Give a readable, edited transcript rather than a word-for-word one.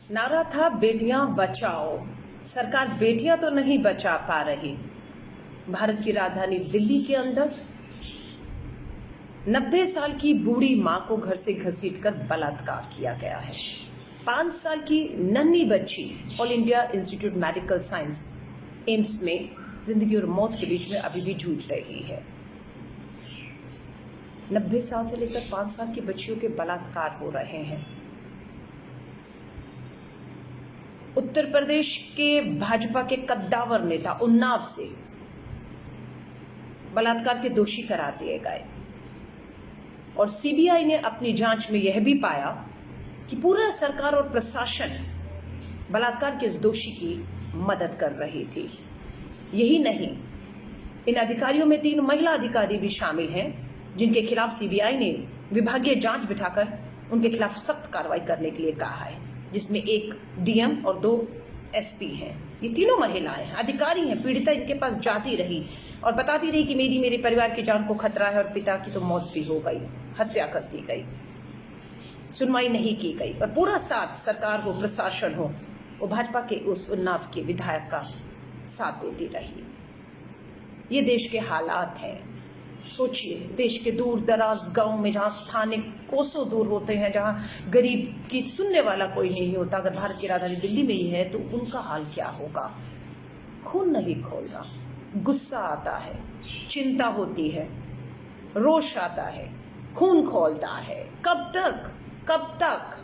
नारा था बेटियां बचाओ। सरकार बेटियां तो नहीं बचा पा रही। भारत की राजधानी दिल्ली के अंदर 90 साल की बूढ़ी मां को घर से घसीटकर बलात्कार किया गया है। 5 साल की नन्ही बच्ची all India institute medical science AIIMS में जिंदगी और मौत के बीच में अभी भी जूझ रही है। 90 साल से लेकर 5 साल की बच्चियों के बलात्कार हो रहे हैं। उत्तर प्रदेश के भाजपा के कद्दावर नेता उन्नाव से बलात्कार के दोषी करार दिए गए और सीबीआई ने अपनी जांच में यह भी पाया कि पूरा सरकार और प्रशासन बलात्कार के इस दोषी की मदद कर रही थी। यही नहीं, इन अधिकारियों में 3 महिला अधिकारी भी शामिल हैं जिनके खिलाफ सीबीआई ने विभागीय जांच बिठाकर उनके खिलाफ सख्त कार्रवाई करने के लिए कहा है, जिसमें एक डीएम और 2 एसपी हैं। ये तीनों महिलाएं हैं, अधिकारी हैं। पीड़िता इनके पास जाती रही और बताती रही कि मेरे परिवार की जान को खतरा है और पिता की तो मौत भी हो गई, हत्या कर दी गई। सुनवाई नहीं की गई और पूरा साथ सरकार हो, प्रशासन हो, वो भाजपा के उस उन्नाव के विधायक का साथ देती रही। ये देश के हालात हैं। सोचिए, देश के दूर दराज गांव में जहां थाने कोसों दूर होते हैं, जहां गरीब की सुनने वाला कोई नहीं होता, अगर भारत की राजधानी दिल्ली में ही है तो उनका हाल क्या होगा। खून नहीं खोलना, गुस्सा आता है, चिंता होती है, रोष आता है, खून खौलता है। कब तक